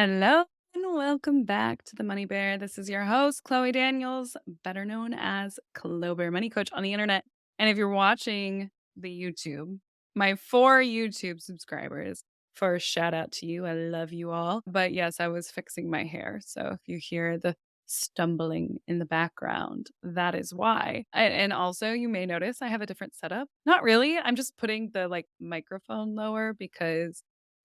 Hello and welcome back to the Money Bear. This is your host, Chloe Daniels, better known as Clo Bare Money Coach on the internet. And if you're watching the YouTube, my 4 YouTube subscribers, first shout out to you. I love you all. But yes, I was fixing my hair. So if you hear the stumbling in the background, that is why. And also, you may notice I have a different setup. Not really. I'm just putting the microphone lower because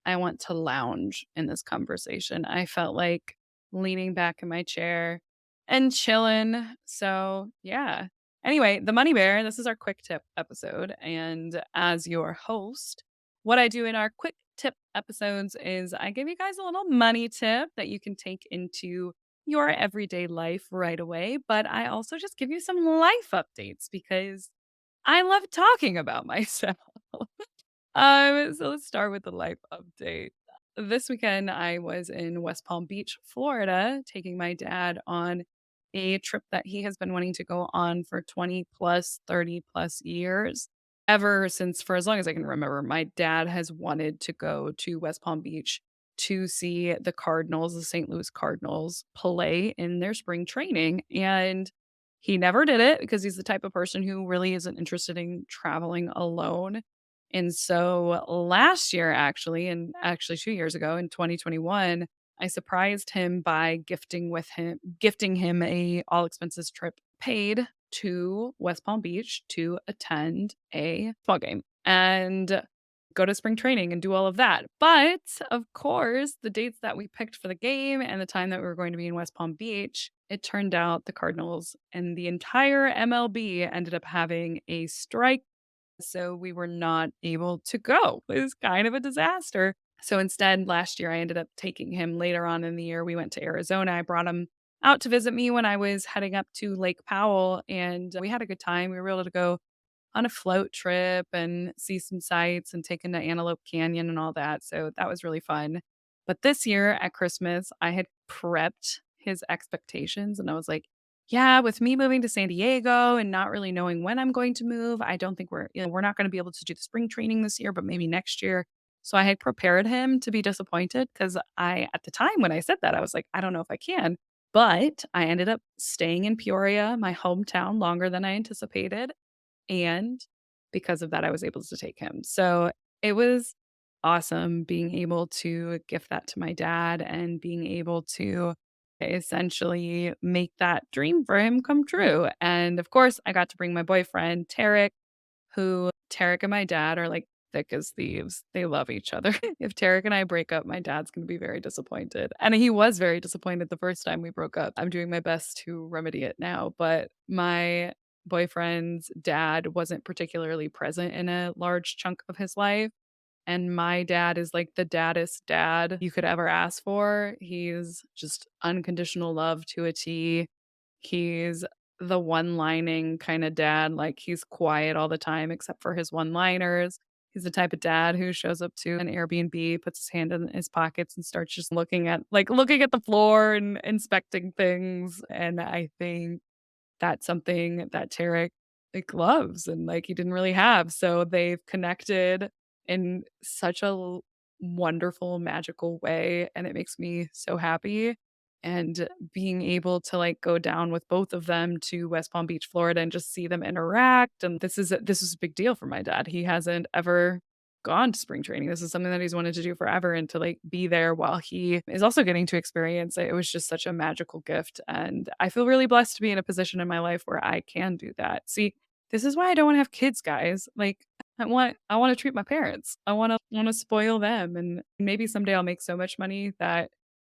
I want to lounge in this conversation. I felt like leaning back in my chair and chilling. So, yeah. Anyway, the Money Bear, this is our quick tip episode. And as your host, what I do in our quick tip episodes is I give you guys a little money tip that you can take into your everyday life right away. But I also just give you some life updates because I love talking about myself. So let's start with the life update. This weekend, I was in West Palm Beach, Florida, taking my dad on a trip that he has been wanting to go on for 20 plus, 30 plus years. Ever since, for as long as I can remember, my dad has wanted to go to West Palm Beach to see the Cardinals, the St. Louis Cardinals, play in their spring training. And he never did it because he's the type of person who really isn't interested in traveling alone. And so last year, and actually 2 years ago in 2021, I surprised him by gifting him a all expenses trip paid to West Palm Beach to attend a ball game and go to spring training and do all of that. But of course, the dates that we picked for the game and the time that we were going to be in West Palm Beach, it turned out the Cardinals and the entire MLB ended up having a strike, so we were not able to go. It was kind of a disaster. So instead, last year, I ended up taking him later on in the year. We went to Arizona. I brought him out to visit me when I was heading up to Lake Powell, and we had a good time. We were able to go on a float trip and see some sights and take him to Antelope Canyon and all that. So that was really fun. But this year at Christmas, I had prepped his expectations and I was like, yeah, with me moving to San Diego and not really knowing when I'm going to move, I don't think we're not going to be able to do the spring training this year, but maybe next year. So I had prepared him to be disappointed because at the time when I said that, I was like, I don't know if I can. But I ended up staying in Peoria, my hometown, longer than I anticipated. And because of that, I was able to take him. So it was awesome being able to gift that to my dad and being able to essentially make that dream for him come true. And of course, I got to bring my boyfriend, Tarek, who Tarek and my dad are like thick as thieves. They love each other. If Tarek and I break up, my dad's going to be very disappointed. And he was very disappointed the first time we broke up. I'm doing my best to remedy it now, but my boyfriend's dad wasn't particularly present in a large chunk of his life. And my dad is like the daddest dad you could ever ask for. He's just unconditional love to a T. He's the one-lining kinda dad, like, he's quiet all the time except for his one-liners. He's the type of dad who shows up to an Airbnb, puts his hand in his pockets, and starts just looking at the floor and inspecting things, and I think that's something that Tarek, loves and, he didn't really have, so they've connected in such a wonderful, magical way, and it makes me so happy, and being able to, go down with both of them to West Palm Beach, Florida, and just see them interact, and this is a big deal for my dad. He hasn't ever gone to spring training. This is something that he's wanted to do forever, and to, be there while he is also getting to experience it, it was just such a magical gift, and I feel really blessed to be in a position in my life where I can do that. See, this is why I don't wanna have kids, guys. I wanna treat my parents. I wanna spoil them, and maybe someday I'll make so much money that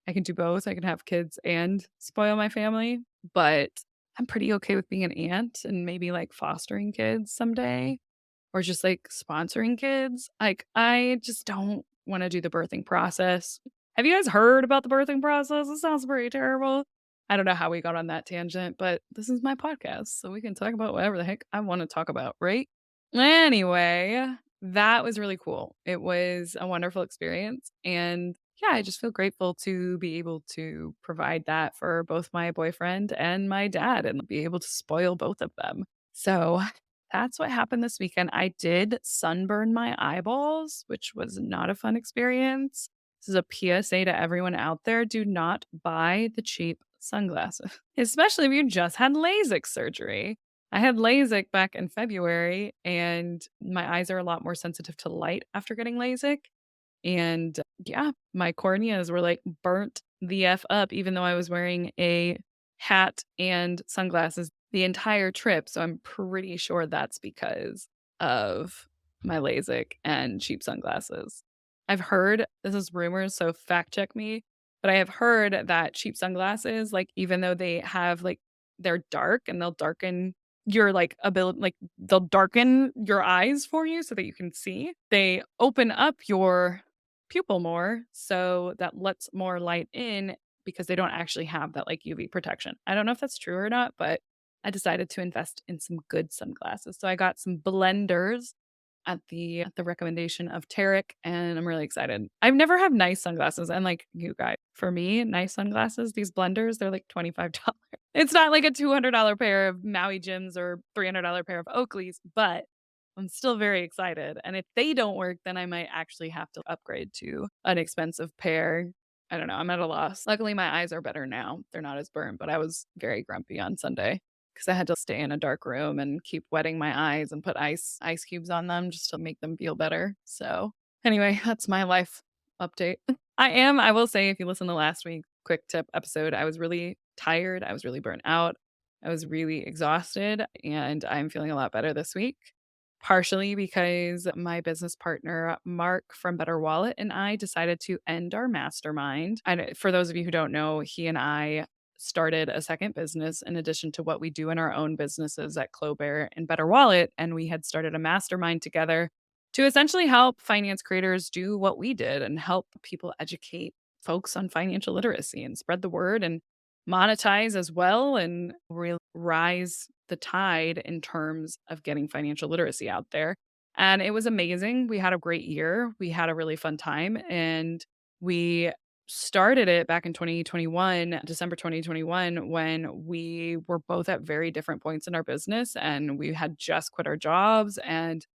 I can do both. I can have kids and spoil my family, but I'm pretty okay with being an aunt and maybe, fostering kids someday or just, sponsoring kids. I just don't wanna do the birthing process. Have you guys heard about the birthing process? It sounds pretty terrible. I don't know how we got on that tangent, but this is my podcast, so we can talk about whatever the heck I wanna talk about, right? Anyway, that was really cool. It was a wonderful experience, and yeah, I just feel grateful to be able to provide that for both my boyfriend and my dad and be able to spoil both of them. So that's what happened this weekend. I did sunburn my eyeballs, which was not a fun experience. This is a PSA to everyone out there. Do not buy the cheap sunglasses, especially if you just had LASIK surgery. I had LASIK back in February, and my eyes are a lot more sensitive to light after getting LASIK. And yeah, my corneas were like burnt the F up, even though I was wearing a hat and sunglasses the entire trip. So I'm pretty sure that's because of my LASIK and cheap sunglasses. I've heard this is rumors, so fact check me, but I have heard that cheap sunglasses, like even though they have like they're dark and they'll darken your like ability like they'll darken your eyes for you so that you can see. They open up your pupil more so that lets more light in because they don't actually have that like UV protection. I don't know if that's true or not, but I decided to invest in some good sunglasses. So I got some blenders at the recommendation of Tarek, and I'm really excited. I've never had nice sunglasses, and like you guys, for me, nice sunglasses, these blenders, they're like $25. It's not like a $200 pair of Maui Jims or $300 pair of Oakleys, but I'm still very excited. And if they don't work, then I might actually have to upgrade to an expensive pair. I don't know. I'm at a loss. Luckily, my eyes are better now. They're not as burned, but I was very grumpy on Sunday because I had to stay in a dark room and keep wetting my eyes and put ice cubes on them just to make them feel better. So, anyway, that's my life update. I will say, if you listen to last week's quick tip episode, I was really tired. I was really burnt out. I was really exhausted, and I'm feeling a lot better this week. Partially because my business partner, Mark from Better Wallet, and I decided to end our mastermind. And for those of you who don't know, he and I started a second business in addition to what we do in our own businesses at Clo Bare and Better Wallet. And we had started a mastermind together to essentially help finance creators do what we did and help people educate folks on financial literacy and spread the word and monetize as well and rise the tide in terms of getting financial literacy out there. And it was amazing. We had a great year. We had a really fun time, and we started it back in 2021, December 2021, when we were both at very different points in our business and we had just quit our jobs and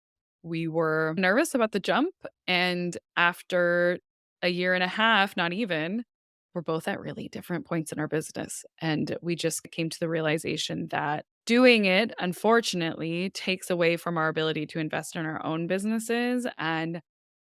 we were nervous about the jump. And after a year and a half, not even, we're both at really different points in our business. And we just came to the realization that doing it, unfortunately, takes away from our ability to invest in our own businesses. And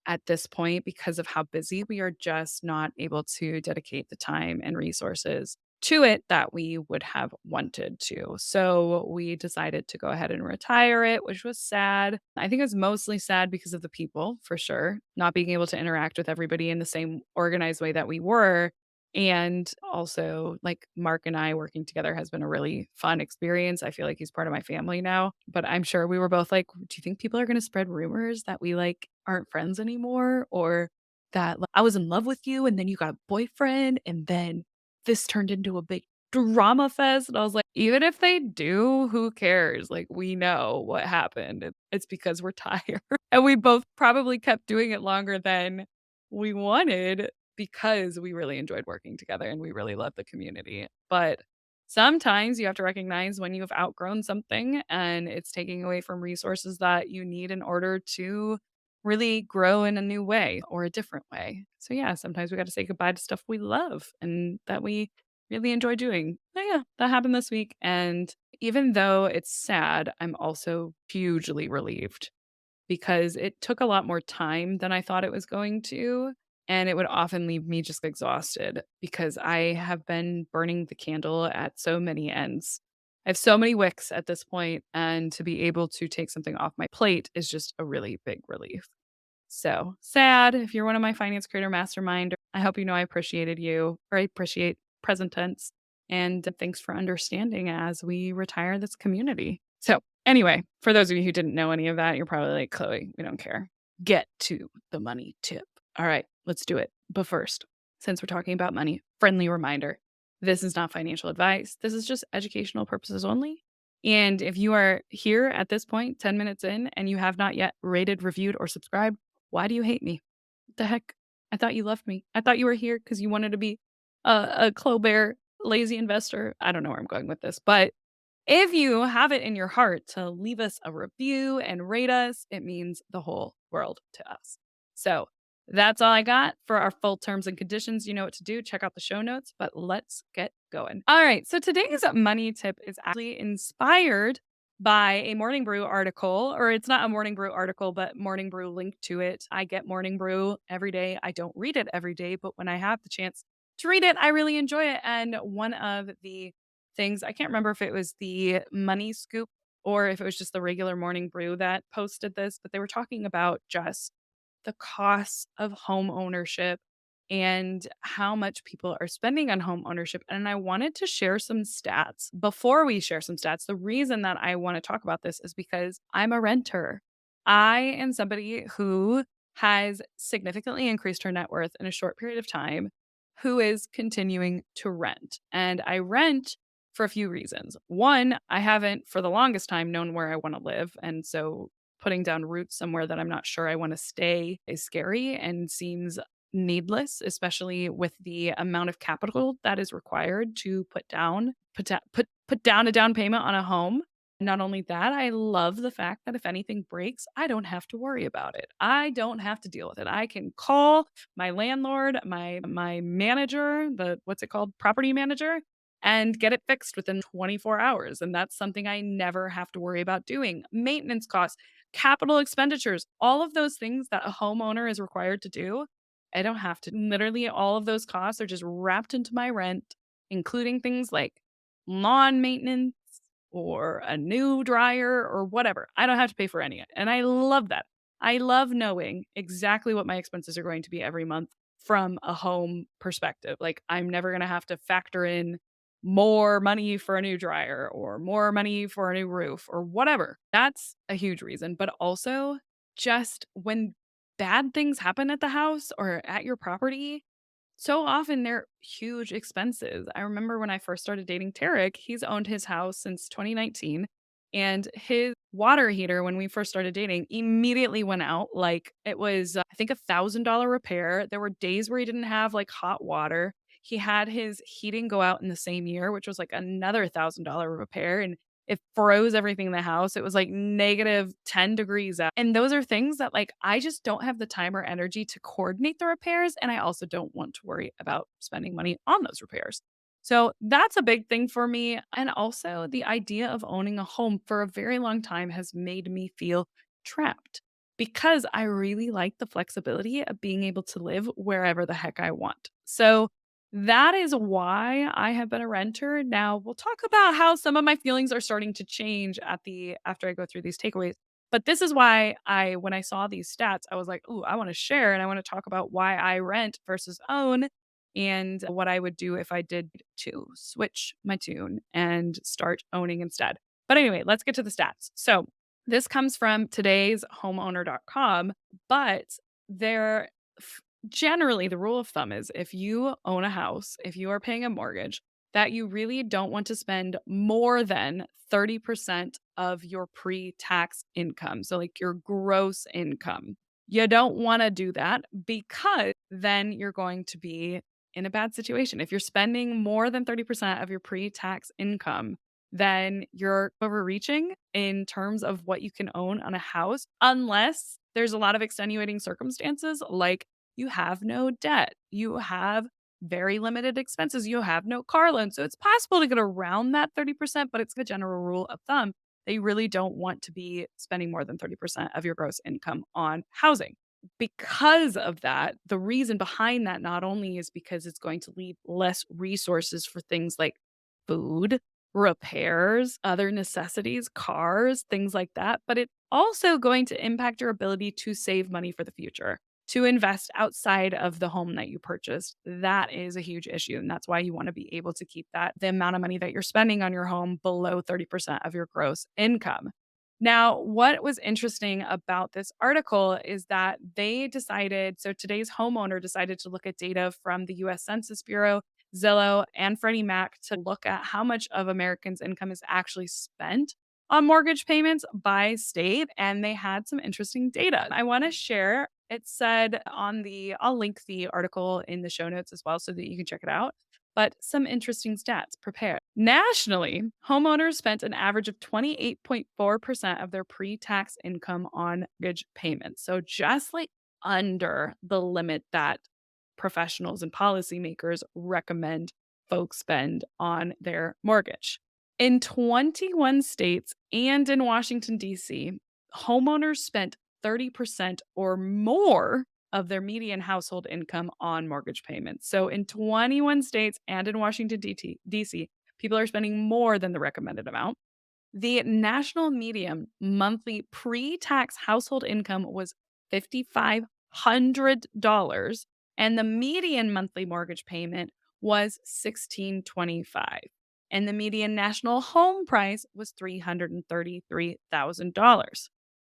at this point, because of how busy we are, just not able to dedicate the time and resources to it that we would have wanted to. So we decided to go ahead and retire it, which was sad. I think it was mostly sad because of the people, for sure, not being able to interact with everybody in the same organized way that we were. And also, like, Mark and I working together has been a really fun experience. I feel like he's part of my family now, but I'm sure we were both like, do you think people are going to spread rumors that we like aren't friends anymore, or that like, I was in love with you and then you got a boyfriend and then this turned into a big drama fest? And I was like, even if they do, who cares? Like, we know what happened. It's because we're tired. And we both probably kept doing it longer than we wanted because we really enjoyed working together and we really love the community. But sometimes you have to recognize when you've outgrown something and it's taking away from resources that you need in order to really grow in a new way or a different way. So yeah, sometimes we got to say goodbye to stuff we love and that we really enjoy doing. Oh yeah, that happened this week. And even though it's sad, I'm also hugely relieved because it took a lot more time than I thought it was going to. And it would often leave me just exhausted because I have been burning the candle at so many ends. I have so many wicks at this point, and to be able to take something off my plate is just a really big relief. So sad. If you're one of my finance creator mastermind, I hope you know I appreciated you, or I appreciate present tense. And thanks for understanding as we retire this community. So, anyway, for those of you who didn't know any of that, you're probably like, Chloe, we don't care. Get to the money tip. All right, let's do it. But first, since we're talking about money, friendly reminder, this is not financial advice. This is just educational purposes only. And if you are here at this point, 10 minutes in, and you have not yet rated, reviewed, or subscribed, why do you hate me? What the heck? I thought you loved me. I thought you were here because you wanted to be a Clo Bare lazy investor. I don't know where I'm going with this, but if you have it in your heart to leave us a review and rate us, it means the whole world to us. So That's all I got for our full terms and conditions. You know what to do. Check out the show notes, but let's get going. All right. So today's money tip is actually inspired by a Morning Brew article, or it's not a Morning Brew article, but Morning Brew linked to it. I get Morning Brew every day. I don't read it every day, but when I have the chance to read it, I really enjoy it. And one of the things, I can't remember if it was the Money Scoop or if it was just the regular Morning Brew that posted this, but they were talking about just the costs of home ownership and how much people are spending on home ownership. And I wanted to share some stats. Before we share some stats, the reason that I want to talk about this is because I'm a renter. I am somebody who has significantly increased her net worth in a short period of time, who is continuing to rent. And I rent for a few reasons. One, I haven't for the longest time known where I want to live. And so putting down roots somewhere that I'm not sure I want to stay is scary and seems needless, especially with the amount of capital that is required to put down a down payment on a home. Not only that, I love the fact that if anything breaks, I don't have to worry about it. I don't have to deal with it. I can call my landlord, my manager, the what's it called, property manager, and get it fixed within 24 hours. And that's something I never have to worry about doing. Maintenance costs, capital expenditures, all of those things that a homeowner is required to do, I don't have to. Literally, all of those costs are just wrapped into my rent, including things like lawn maintenance or a new dryer or whatever. I don't have to pay for any of it. And I love that. I love knowing exactly what my expenses are going to be every month from a home perspective. Like, I'm never going to have to factor in more money for a new dryer or more money for a new roof or whatever. That's a huge reason. But also, just when bad things happen at the house or at your property, so often they're huge expenses. I remember when I first started dating Tarek, he's owned his house since 2019. And his water heater, when we first started dating, immediately went out. Like, it was, I think, $1,000 repair. There were days where he didn't have like hot water. He had his heating go out in the same year, which was like another $1,000 repair. And it froze everything in the house. It was like negative 10 degrees out. And those are things that, like, I just don't have the time or energy to coordinate the repairs. And I also don't want to worry about spending money on those repairs. So that's a big thing for me. And also, the idea of owning a home for a very long time has made me feel trapped because I really like the flexibility of being able to live wherever the heck I want. So that is why I have been a renter. Now, we'll talk about how some of my feelings are starting to change after I go through these takeaways. But this is why when I saw these stats, I was like, "Ooh, I want to share and I want to talk about why I rent versus own and what I would do if I did to switch my tune and start owning instead." But anyway, let's get to the stats. So, this comes from today's homeowner.com, but there generally the rule of thumb is if you own a house, if you are paying a mortgage, that you really don't want to spend more than 30% of your pre-tax income. So like your gross income. You don't want to do that because then you're going to be in a bad situation. If you're spending more than 30% of your pre-tax income, then you're overreaching in terms of what you can own on a house, unless there's a lot of extenuating circumstances like you have no debt, you have very limited expenses, you have no car loan. So it's possible to get around that 30%, but it's a general rule of thumb that you really don't want to be spending more than 30% of your gross income on housing. Because of that, the reason behind that not only is because it's going to leave less resources for things like food, repairs, other necessities, cars, things like that, but it's also going to impact your ability to save money for the future, to invest outside of the home that you purchased. That is a huge issue. And that's why you want to be able to keep the amount of money that you're spending on your home below 30% of your gross income. Now, what was interesting about this article is that today's homeowner decided to look at data from the US Census Bureau, Zillow, and Freddie Mac to look at how much of Americans' income is actually spent on mortgage payments by state. And they had some interesting data. I want to share. It said I'll link the article in the show notes as well so that you can check it out. But some interesting stats prepared. Nationally, homeowners spent an average of 28.4% of their pre tax income on mortgage payments. So just like under the limit that professionals and policymakers recommend folks spend on their mortgage. In 21 states and in Washington, D.C., homeowners spent 30% or more of their median household income on mortgage payments. So in 21 states and in Washington, D.C., people are spending more than the recommended amount. The national median monthly pre tax household income was $5,500, and the median monthly mortgage payment was $1,625. And the median national home price was $333,000.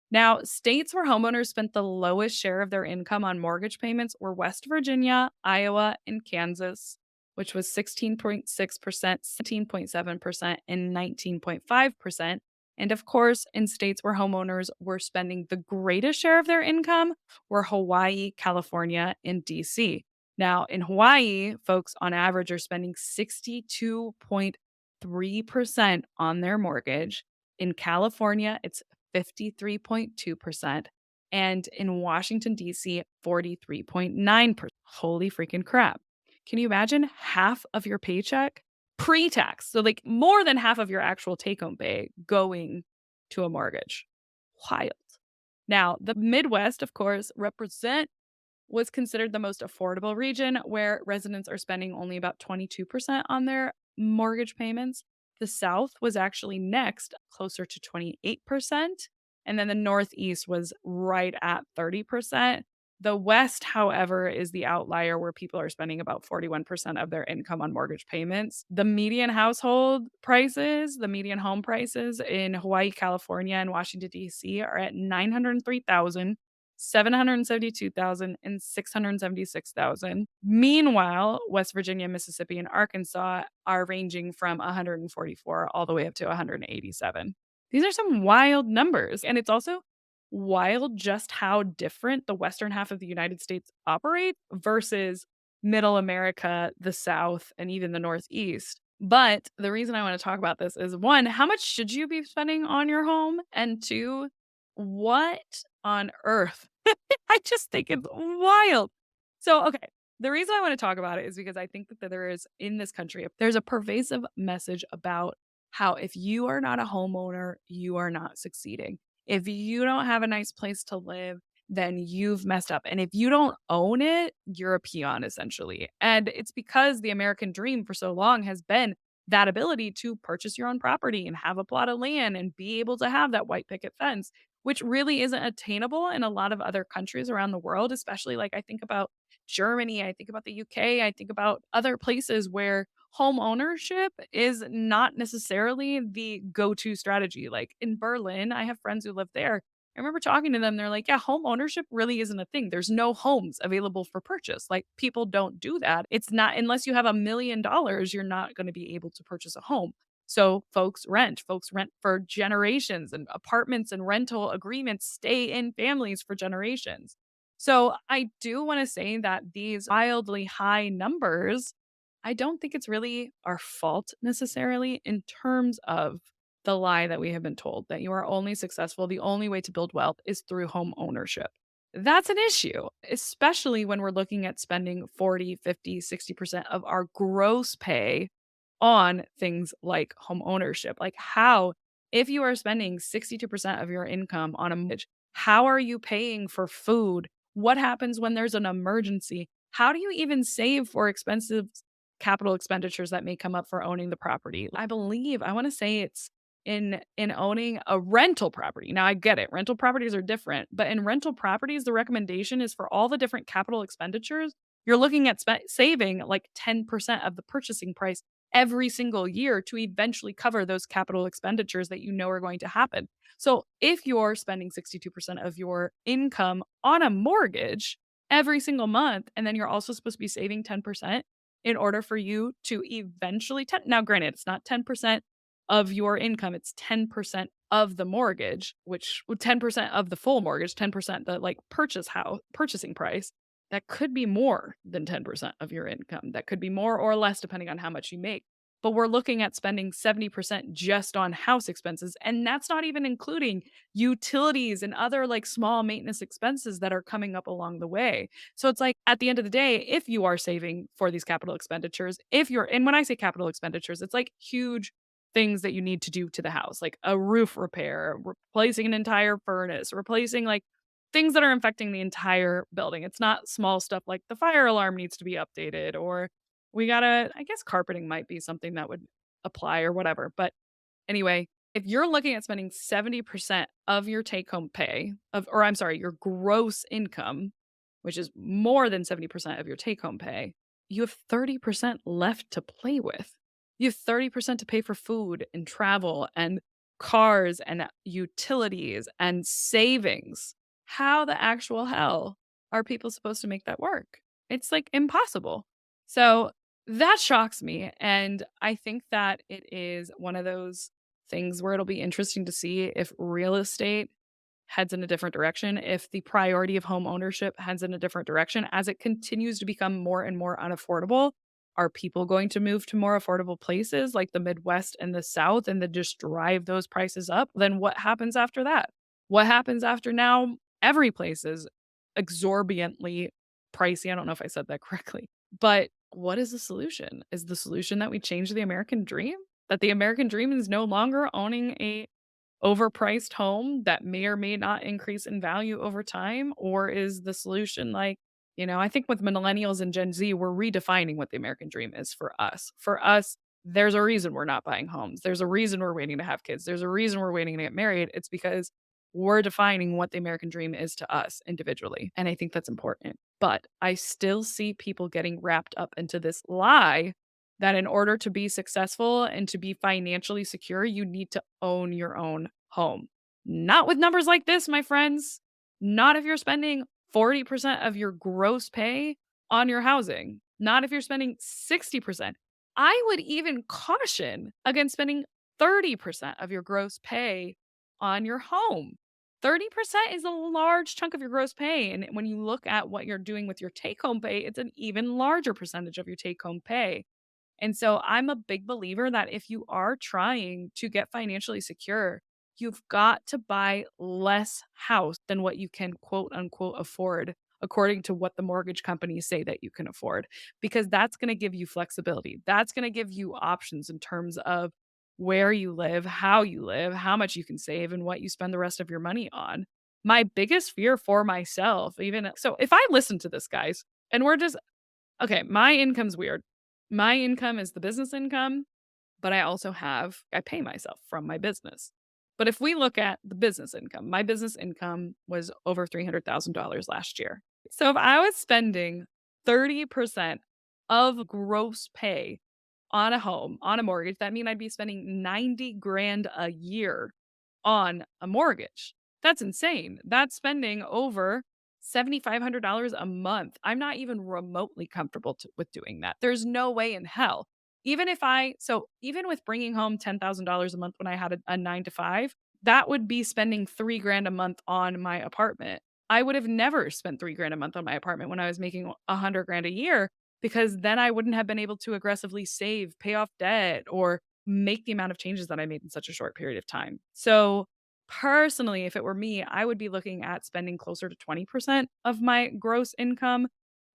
Now, states where homeowners spent the lowest share of their income on mortgage payments were West Virginia, Iowa, and Kansas, which was 16.6%, 17.7%, and 19.5%. And of course, in states where homeowners were spending the greatest share of their income were Hawaii, California, and DC. Now, in Hawaii, folks on average are spending 62.3% on their mortgage. In California, it's 53.2%. And in Washington, D.C., 43.9%. Holy freaking crap. Can you imagine half of your paycheck pre-tax? So like more than half of your actual take-home pay going to a mortgage. Wild. Now, the Midwest, of course, was considered the most affordable region where residents are spending only about 22% on their mortgage payments. The South was actually next, closer to 28%. And then the Northeast was right at 30%. The West, however, is the outlier where people are spending about 41% of their income on mortgage payments. The median home prices in Hawaii, California, and Washington, D.C. are at $903,000, $772,000, and $676,000. Meanwhile, West Virginia, Mississippi, and Arkansas are ranging from 144 all the way up to 187. These are some wild numbers. And it's also wild just how different the western half of the United States operates versus middle America, the South, and even the Northeast. But the reason I want to talk about this is one, how much should you be spending on your home? And two, what on earth? I just think it's wild. So, okay, the reason I want to talk about it is because I think that there is in this country, there's a pervasive message about how if you are not a homeowner, you are not succeeding. If you don't have a nice place to live, then you've messed up. And if you don't own it, you're a peon essentially. And it's because the American dream for so long has been that ability to purchase your own property and have a plot of land and be able to have that white picket fence, which really isn't attainable in a lot of other countries around the world, especially like I think about Germany, I think about the UK, I think about other places where home ownership is not necessarily the go-to strategy. Like in Berlin, I have friends who live there. I remember talking to them, they're like, yeah, home ownership really isn't a thing. There's no homes available for purchase. Like people don't do that. It's not unless you have $1 million, you're not going to be able to purchase a home. So folks rent. Folks rent for generations, and apartments and rental agreements stay in families for generations. So I do want to say that these wildly high numbers, I don't think it's really our fault necessarily in terms of the lie that we have been told that you are only successful, the only way to build wealth is through home ownership. That's an issue, especially when we're looking at spending 40, 50, 60% of our gross pay on things like home ownership. Like, how, if you are spending 62% of your income on a mortgage, how are you paying for food? What happens when there's an emergency? How do you even save for expensive capital expenditures that may come up for owning the property? I want to say it's in owning a rental property. Now I get it. Rental properties are different, but in rental properties, the recommendation is for all the different capital expenditures, you're looking at saving like 10% of the purchasing price every single year to eventually cover those capital expenditures that you know are going to happen. So if you're spending 62% of your income on a mortgage every single month, and then you're also supposed to be saving 10% in order for you to eventually, now granted, it's not 10% of your income, it's 10% of the mortgage, which 10% of the full mortgage, 10% the like purchasing price. That could be more than 10% of your income. That could be more or less depending on how much you make. but we're looking at spending 70% just on house expenses. And that's not even including utilities and other like small maintenance expenses that are coming up along the way. So it's like at the end of the day, if you are saving for these capital expenditures, if you're, and when I say capital expenditures, it's like huge things that you need to do to the house, like a roof repair, replacing an entire furnace, replacing like things that are affecting the entire building. It's not small stuff like the fire alarm needs to be updated or we gotta, I guess carpeting might be something that would apply or whatever. But anyway, if you're looking at spending 70% of your take home pay of, or I'm sorry, your gross income, which is more than 70% of your take home pay, you have 30% left to play with. You have 30% to pay for food and travel and cars and utilities and savings. How the actual hell are people supposed to make that work? It's like impossible. So that shocks me. And I think that it is one of those things where it'll be interesting to see if real estate heads in a different direction, if the priority of home ownership heads in a different direction as it continues to become more and more unaffordable. Are people going to move to more affordable places like the Midwest and the South and then just drive those prices up? Then what happens after that? What happens after now every place is exorbitantly pricey? I don't know if I said that correctly. But what is the solution? Is the solution that we change the American dream? That the American dream is no longer owning a overpriced home that may or may not increase in value over time? Or is the solution like, I think with millennials and Gen Z, we're redefining what the American dream is for us. For us, there's a reason we're not buying homes. There's a reason we're waiting to have kids. There's a reason we're waiting to get married. It's because we're defining what the American dream is to us individually. And I think that's important. But I still see people getting wrapped up into this lie that in order to be successful and to be financially secure, you need to own your own home. Not with numbers like this, my friends. Not if you're spending 40% of your gross pay on your housing. Not if you're spending 60%. I would even caution against spending 30% of your gross pay on your home. 30% is a large chunk of your gross pay. And when you look at what you're doing with your take home pay, it's an even larger percentage of your take home pay. And so I'm a big believer that if you are trying to get financially secure, you've got to buy less house than what you can quote unquote afford, according to what the mortgage companies say that you can afford, because that's going to give you flexibility. That's going to give you options in terms of where you live, how much you can save, and what you spend the rest of your money on. My biggest fear for myself, even so, if I listen to this, guys, and we're just okay, my income's weird. My income is the business income, but I pay myself from my business. But if we look at the business income, my business income was over $300,000 last year. So if I was spending 30% of gross pay on a home, on a mortgage, that mean I'd be spending 90 grand a year on a mortgage. That's insane. That's spending over $7,500 a month. I'm not even remotely comfortable with doing that. There's no way in hell. Even with bringing home $10,000 a month when I had a 9 to 5, that would be spending 3 grand a month on my apartment. I would have never spent 3 grand a month on my apartment when I was making 100 grand a year, because then I wouldn't have been able to aggressively save, pay off debt, or make the amount of changes that I made in such a short period of time. So personally, if it were me, I would be looking at spending closer to 20% of my gross income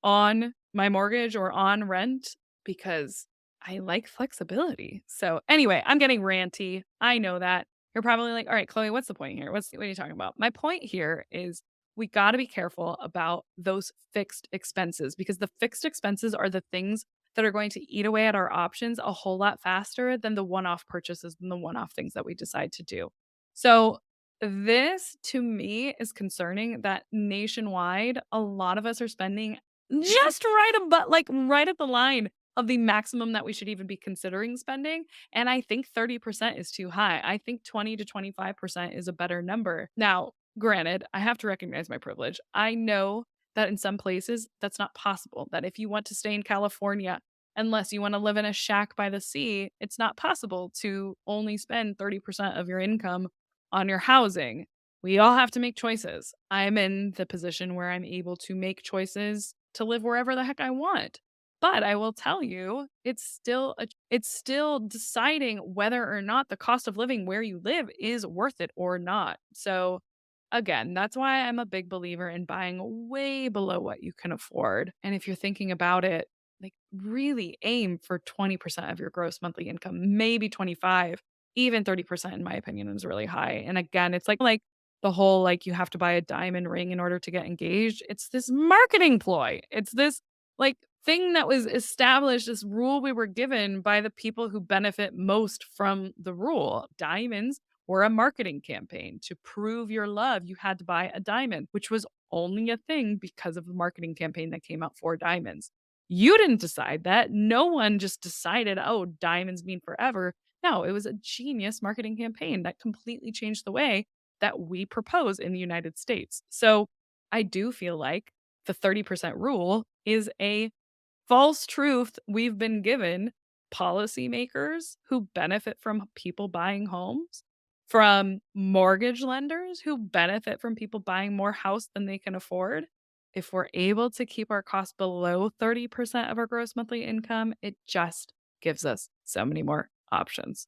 on my mortgage or on rent, because I like flexibility. So anyway, I'm getting ranty. I know that. You're probably like, all right, Chloe, what's the point here? What are you talking about? My point here is we got to be careful about those fixed expenses, because the fixed expenses are the things that are going to eat away at our options a whole lot faster than the one off purchases and the one off things that we decide to do. So, this to me is concerning that nationwide, a lot of us are spending just right at the line of the maximum that we should even be considering spending. And I think 30% is too high. I think 20 to 25% is a better number. Now, granted, I have to recognize my privilege. I know that in some places that's not possible. That if you want to stay in California, unless you want to live in a shack by the sea, it's not possible to only spend 30% of your income on your housing. We all have to make choices. I'm in the position where I'm able to make choices to live wherever the heck I want. But I will tell you, it's still deciding whether or not the cost of living where you live is worth it or not. So, again, that's why I'm a big believer in buying way below what you can afford. And if you're thinking about it, like really aim for 20% of your gross monthly income, maybe 25, even 30% in my opinion is really high. And again, it's like the whole like you have to buy a diamond ring in order to get engaged. It's this marketing ploy. It's this like thing that was established, this rule we were given by the people who benefit most from the rule. Diamonds were a marketing campaign. To prove your love, you had to buy a diamond, which was only a thing because of the marketing campaign that came out for diamonds. You didn't decide that. No one just decided, oh, diamonds mean forever. No, it was a genius marketing campaign that completely changed the way that we propose in the United States. So I do feel like the 30% rule is a false truth we've been given policymakers who benefit from people buying homes, from mortgage lenders who benefit from people buying more house than they can afford. If we're able to keep our costs below 30% of our gross monthly income, it just gives us so many more options.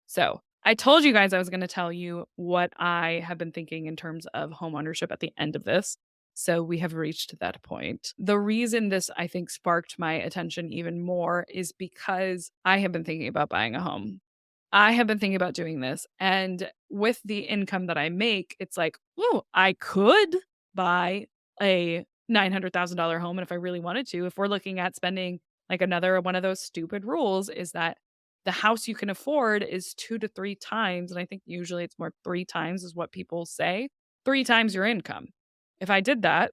So, I told you guys I was going to tell you what I have been thinking in terms of home ownership at the end of this. So, we have reached that point. The reason this, I think, sparked my attention even more is because I have been thinking about buying a home. I have been thinking about doing this. And with the income that I make, it's like, oh, I could buy a $900,000 home. And if I really wanted to, if we're looking at spending like another one of those stupid rules, is that the house you can afford is 2 to 3 times, and I think usually it's more 3 times is what people say, 3 times your income. If I did that,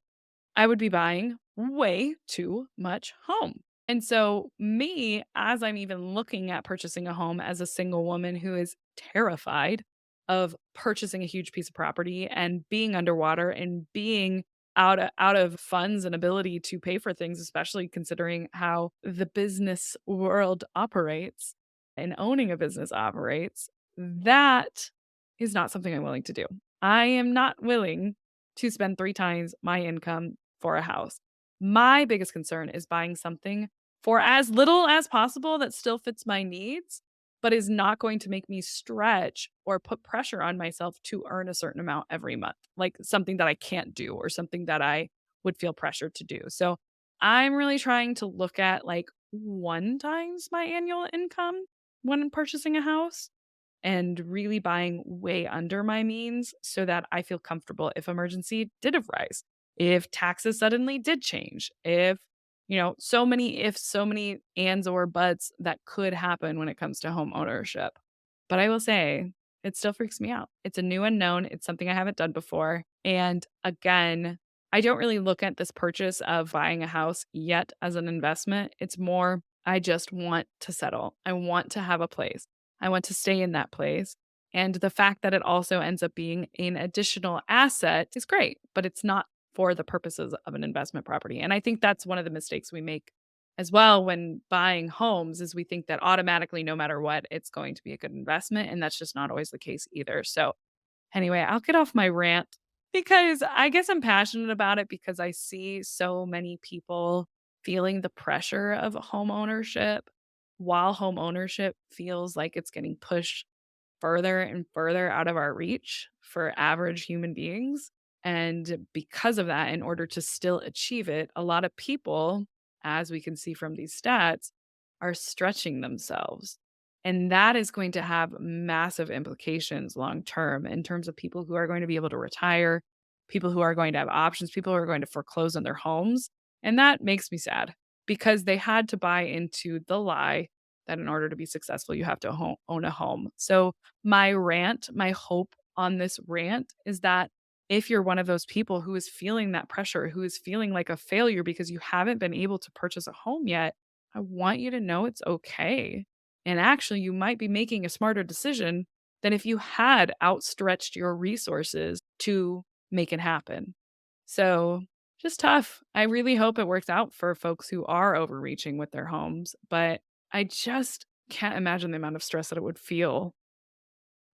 I would be buying way too much home. And so, me, as I'm even looking at purchasing a home as a single woman who is terrified of purchasing a huge piece of property and being underwater and being out of funds and ability to pay for things, especially considering how the business world operates and owning a business operates, that is not something I'm willing to do. I am not willing to spend 3 times my income for a house. My biggest concern is buying something for as little as possible that still fits my needs, but is not going to make me stretch or put pressure on myself to earn a certain amount every month, like something that I can't do or something that I would feel pressured to do. So I'm really trying to look at like 1 times my annual income when purchasing a house and really buying way under my means so that I feel comfortable if emergency did arise, if taxes suddenly did change, if, so many ifs, so many ands or buts that could happen when it comes to home ownership. But I will say, it still freaks me out. It's a new unknown. It's something I haven't done before. And again, I don't really look at this purchase of buying a house yet as an investment. It's more, I just want to settle. I want to have a place. I want to stay in that place. And the fact that it also ends up being an additional asset is great, but it's not for the purposes of an investment property. And I think that's one of the mistakes we make as well when buying homes is we think that automatically no matter what it's going to be a good investment and that's just not always the case either. So anyway, I'll get off my rant because I guess I'm passionate about it because I see so many people feeling the pressure of home ownership while home ownership feels like it's getting pushed further and further out of our reach for average human beings. And because of that, in order to still achieve it, a lot of people, as we can see from these stats, are stretching themselves. And that is going to have massive implications long term in terms of people who are going to be able to retire, people who are going to have options, people who are going to foreclose on their homes. And that makes me sad because they had to buy into the lie that in order to be successful, you have to own a home. So, my rant, my hope on this rant is that if you're one of those people who is feeling that pressure, who is feeling like a failure because you haven't been able to purchase a home yet, I want you to know it's okay. And actually, you might be making a smarter decision than if you had outstretched your resources to make it happen. So, just tough. I really hope it works out for folks who are overreaching with their homes, but I just can't imagine the amount of stress that it would feel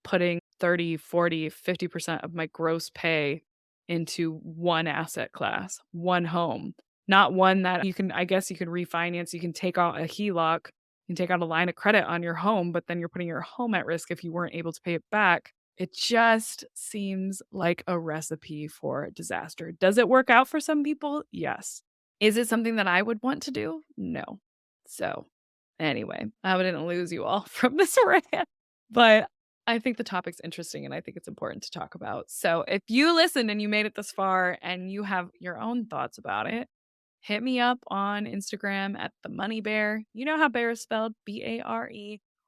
putting 30, 40, 50% of my gross pay into one asset class, one home. not one that you can, I guess you could refinance. You can take out a HELOC, you can take out a line of credit on your home, but then you're putting your home at risk if you weren't able to pay it back. It just seems like a recipe for disaster. Does it work out for some people? Yes. Is it something that I would want to do? No. So, anyway, I hope I didn't lose you all from this rant, but I think the topic's interesting and I think it's important to talk about. So, if you listened and you made it this far and you have your own thoughts about it, hit me up on Instagram at the Money Bear. You know how bear is spelled, Bare,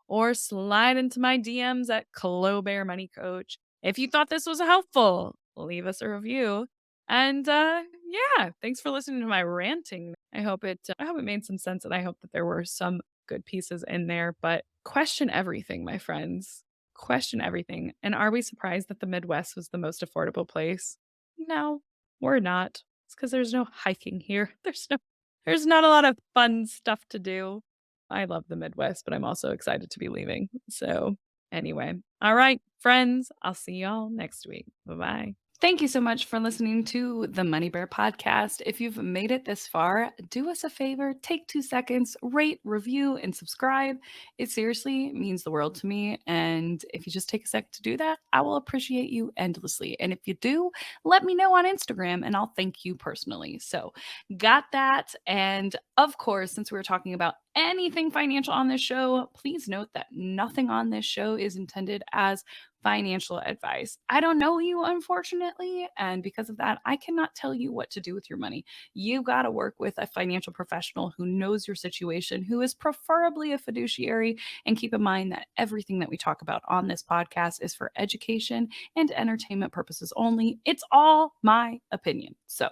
or slide into my DMs at Clo Bare Money Coach. If you thought this was helpful, leave us a review. And yeah, thanks for listening to my ranting. I hope it made some sense, and I hope that there were some good pieces in there. But question everything, my friends. Question everything. And are we surprised that the Midwest was the most affordable place? No, we're not. It's because there's no hiking here. There's not a lot of fun stuff to do. I love the Midwest, but I'm also excited to be leaving. So, anyway. All right, friends, I'll see y'all next week. Bye-bye. Thank you so much for listening to the Money Bear podcast. If you've made it this far, do us a favor, take 2 seconds, rate, review, and subscribe. It seriously means the world to me. And if you just take a sec to do that, I will appreciate you endlessly. And if you do, let me know on Instagram and I'll thank you personally. So, got that. And of course, since we were talking about anything financial on this show, please note that nothing on this show is intended as financial advice. I don't know you, unfortunately. And because of that, I cannot tell you what to do with your money. You got to work with a financial professional who knows your situation, who is preferably a fiduciary. And keep in mind that everything that we talk about on this podcast is for education and entertainment purposes only. It's all my opinion. So,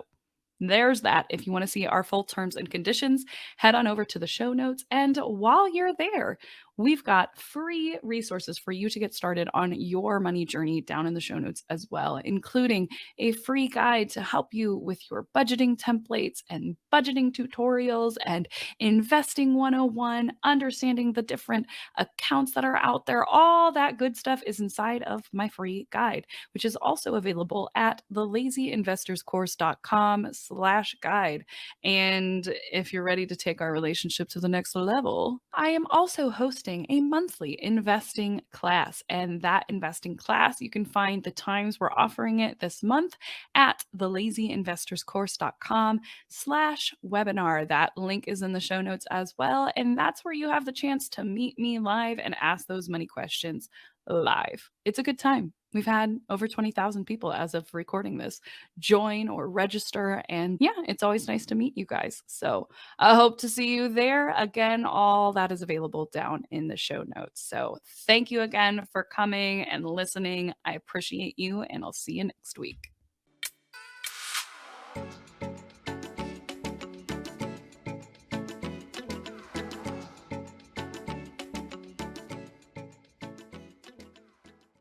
there's that. If you want to see our full terms and conditions, head on over to the show notes. And while you're there, we've got free resources for you to get started on your money journey down in the show notes as well, including a free guide to help you with your budgeting templates and budgeting tutorials and investing 101, understanding the different accounts that are out there. All that good stuff is inside of my free guide, which is also available at thelazyinvestorscourse.com/guide. And if you're ready to take our relationship to the next level, I am also hosting a monthly investing class. And that investing class, you can find the times we're offering it this month at thelazyinvestorscourse.com/webinar. That link is in the show notes as well. And that's where you have the chance to meet me live and ask those money questions live. It's a good time. We've had over 20,000 people as of recording this join or register. And yeah, it's always nice to meet you guys. So I hope to see you there. Again, all that is available down in the show notes. So thank you again for coming and listening. I appreciate you, and I'll see you next week.